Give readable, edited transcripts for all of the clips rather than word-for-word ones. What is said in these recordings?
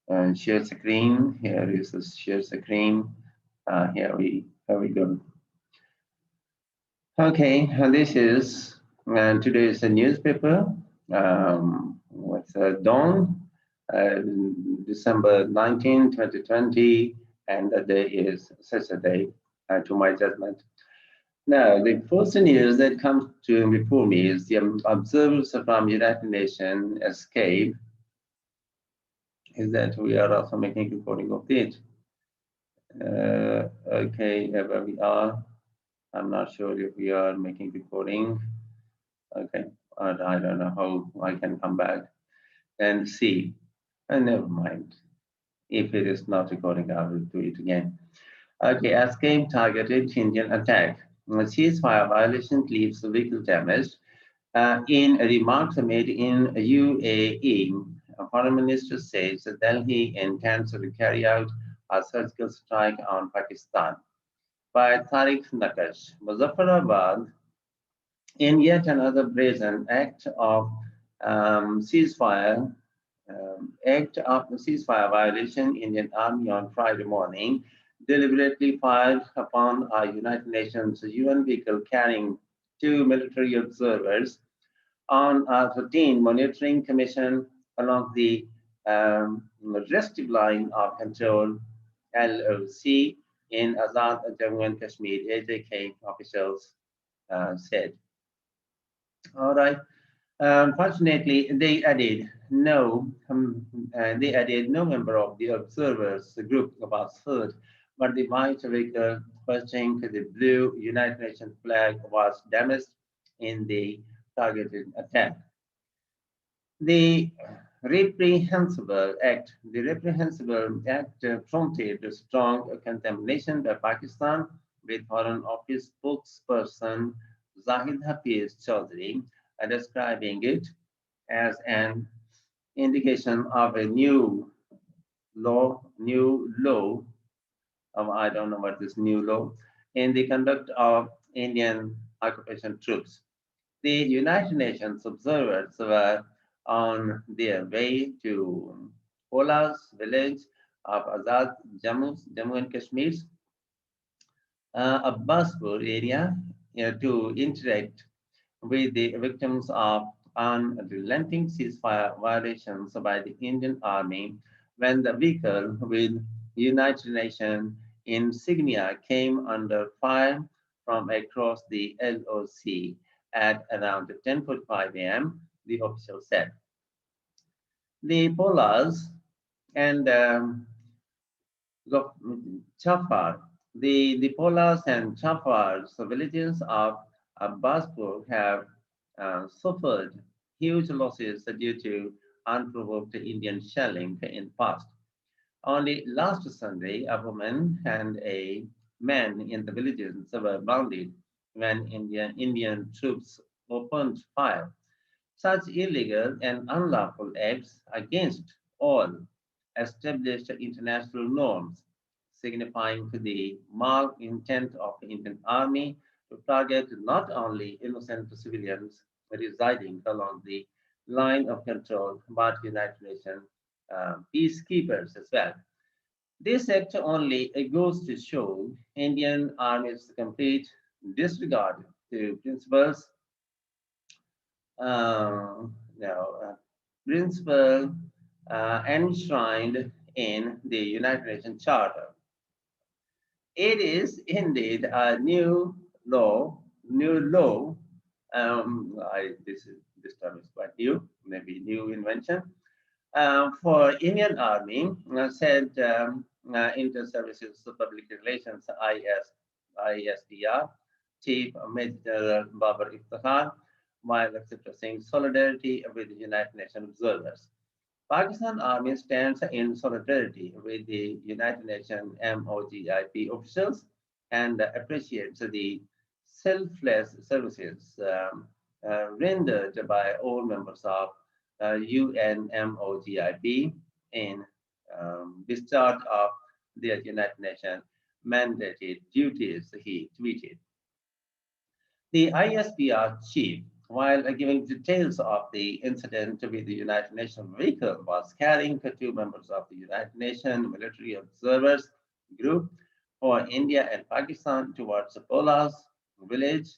And share screen. Here is the share screen. Here we go. Okay, this is today's newspaper. What's Dawn, uh, December 19, 2020, and the day is Saturday, to my judgment. Now, the first news that comes to before me is the observers from United Nations escape. Is that we are also making recording of it? Okay, where we are. I'm not sure if we are making recording. Okay, I don't know how I can come back and see. And never mind. If it is not recording, I will do it again. Okay, escape targeted Indian attack. Ceasefire violation leaves vehicle damaged. In remarks made in UAE, Foreign Minister says that Delhi intends to carry out a surgical strike on Pakistan. By Tariq Nakash, Muzaffarabad, in yet another brazen act of ceasefire violation, Indian Army on Friday morning deliberately fired upon a United Nations UN vehicle carrying two military observers on a routine monitoring commission along the restive line of control LOC in Azad Jammu and Kashmir, AJK officials said. All right. Unfortunately, they added no member of the observers group was hurt, but the white vehicle flushing the blue United Nations flag was damaged in the targeted attack. The reprehensible act prompted strong condemnation by Pakistan, with Foreign Office spokesperson Zahid Hafiz Chaudhry describing it as an indication of a new law, I don't know what this new law, in the conduct of Indian occupation troops. The United Nations observers were on their way to Pola's village of Azad Jammu and Kashmir's Abbaspur area, to interact with the victims of unrelenting ceasefire violations by the Indian Army when the vehicle with United Nations insignia came under fire from across the LOC at around 10:45 a.m., the official said. The Polas and Chafar, the Polas and Chafar's villages of Abbaspur have suffered huge losses due to unprovoked Indian shelling in the past. Only last Sunday, a woman and a man in the villages were wounded when Indian troops opened fire. Such illegal and unlawful acts against all established international norms, signifying the malintent of the Indian Army to target not only innocent civilians residing along the line of control, but United Nations peacekeepers as well. This act only goes to show Indian Army's complete disregard to principles, uh, no, uh, principle enshrined in the United Nations Charter. It is indeed a new law. This term is quite new, maybe new invention for Indian Army, said Inter-Services Public Relations ISDR Chief Major General Babar Iftikhar, while expressing solidarity with the United Nations observers. Pakistan Army stands in solidarity with the United Nations MOGIP officials and appreciates the selfless services rendered by all members of UNMOGIP in discharge of their United Nations mandated duties, he tweeted. The ISPR chief while giving details of the incident with the United Nations vehicle was carrying two members of the United Nations military observers group for India and Pakistan towards Pola's village,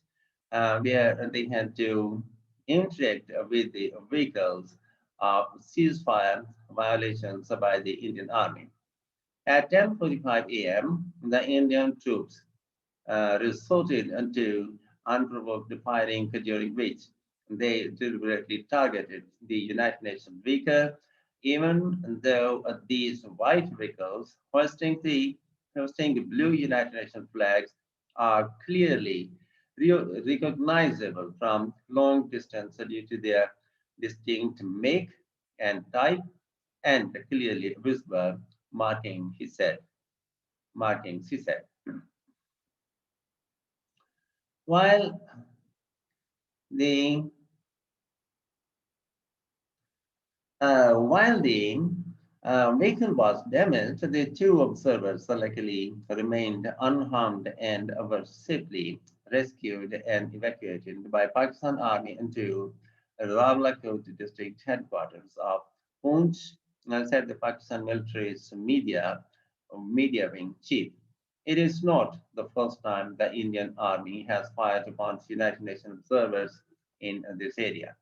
where they had to interact with the vehicles of ceasefire violations by the Indian Army. At 10:45 a.m., the Indian troops resorted to unprovoked firing during which they deliberately targeted the United Nations vehicle, even though these white vehicles hoisting blue United Nations flags are clearly recognizable from long distance due to their distinct make and type and clearly visible marking, he said. Markings, he said. While the while the vehicle was damaged, the two observers luckily remained unharmed and were safely rescued and evacuated by Pakistan Army into Rawalakot district headquarters of Poonch, said the Pakistan military's media wing chief. It is not the first time the Indian Army has fired upon United Nations observers in this area.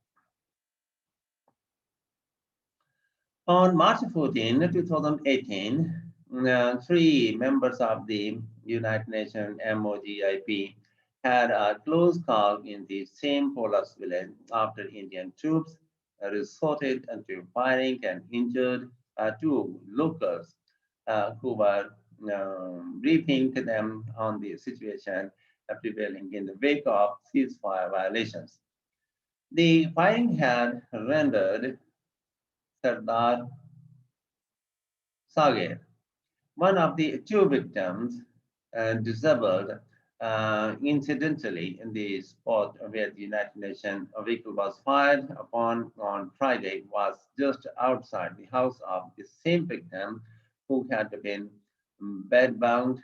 On March 14, 2018, three members of the United Nations MOGIP had a close call in the same Polas village after Indian troops resorted to firing and injured two locals who were briefing them on the situation prevailing in the wake of ceasefire violations. The firing had rendered Sardar Sager, one of the two victims, disabled incidentally in the spot where the United Nations vehicle was fired upon on Friday was just outside the house of the same victim who had been bedbound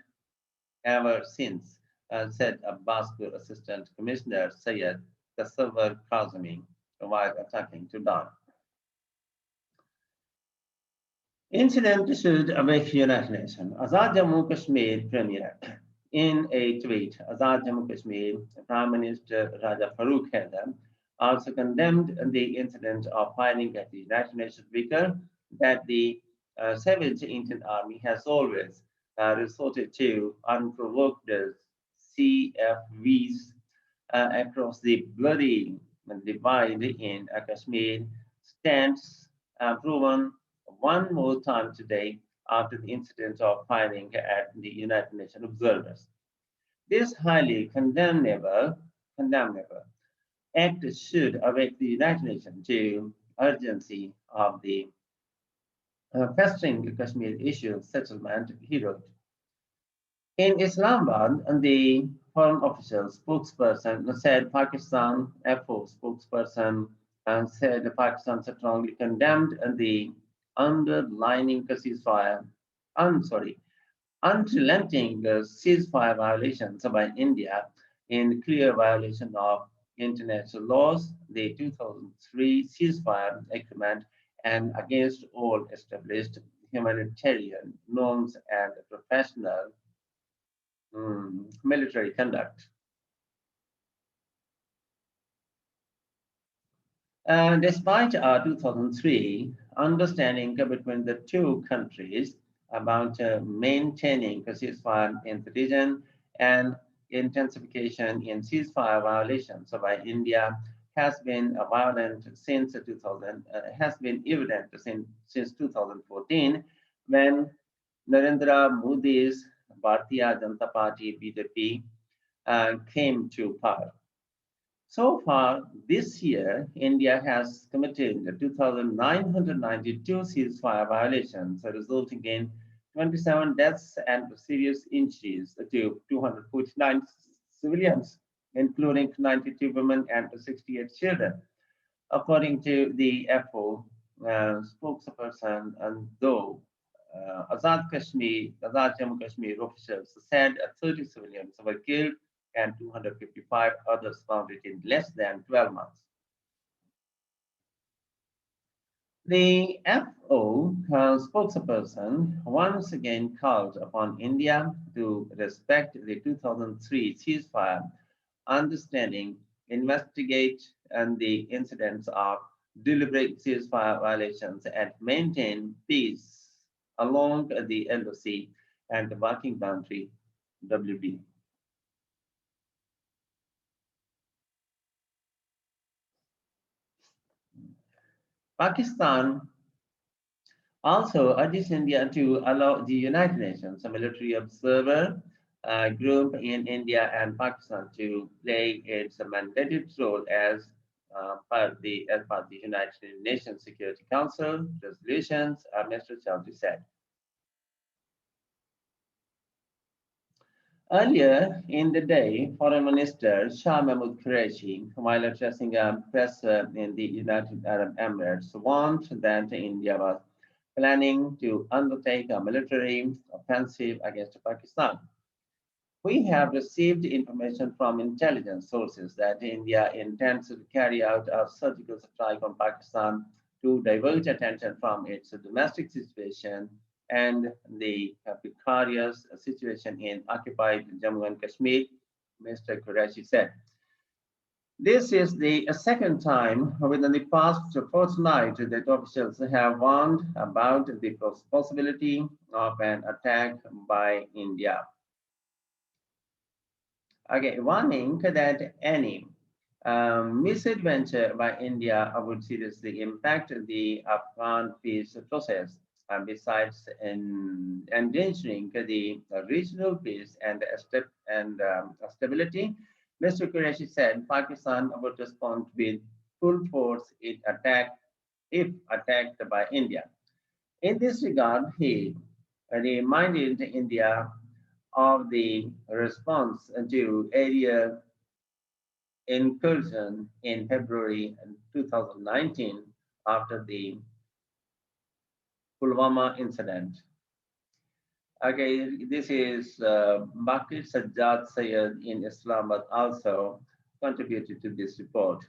ever since, said Abbaspur Assistant Commissioner Sayed Tasawwur Kazemi while talking to Don. Incident issued awake United Nations. Azad Jammu Kashmir Premier. In a tweet, Azad Jammu Kashmir Prime Minister Raja Farooq Haidar also condemned the incident of firing at the United Nations vehicle that the savage Indian Army has always resorted to unprovoked CFVs across the bloody divide in Kashmir stands proven one more time today after the incident of firing at the United Nations observers. This highly condemnable act should awake the United Nations to urgency of the festering Kashmir issue settlement, he wrote. In Islamabad, the foreign official spokesperson said Pakistan FO spokesperson and said Pakistan strongly condemned the underlining ceasefire, sorry, unrelenting ceasefire violations by India in clear violation of international laws, the 2003 ceasefire agreement, and against all established humanitarian norms and professional military conduct. And despite our 2003 understanding between the two countries about maintaining a ceasefire in the region and intensification in ceasefire violations by India has been violent since 2000, has been evident since 2014 when Narendra Modi's Bharatiya Janata Party (BJP) came to power. So far this year, India has committed 2,992 ceasefire violations, resulting in 27 deaths and serious injuries to 249 civilians, including 92 women and 68 children. According to the FO spokesperson, and though Azad Jammu Kashmir officials said 30 civilians were killed, and 255 others found it in less than 12 months. The FO spokesperson once again called upon India to respect the 2003 ceasefire understanding, investigate the incidents of deliberate ceasefire violations, and maintain peace along the LOC and the working boundary WB. Pakistan also urges India to allow the United Nations, a military observer group in India and Pakistan, to play its mandated role as per the United Nations Security Council resolutions, Mr. Chaudhry said. Earlier in the day, Foreign Minister Shah Mahmood Qureshi, while addressing a press in the United Arab Emirates, warned that India was planning to undertake a military offensive against Pakistan. We have received information from intelligence sources that India intends to carry out a surgical strike on Pakistan to divert attention from its domestic situation and the precarious situation in occupied Jammu and Kashmir, Mr. Qureshi said. This is the second time within the past fortnight that officials have warned about the possibility of an attack by India. Okay, warning that any misadventure by India would seriously impact the Afghan peace process, besides endangering the regional peace and, stability. Mr. Qureshi said Pakistan would respond with full force if attacked by India. In this regard, he reminded India of the response to area incursion in February 2019 after the Pulwama incident. Okay, this is Bakir Sajjad Sayed in Islamabad also contributed to this report.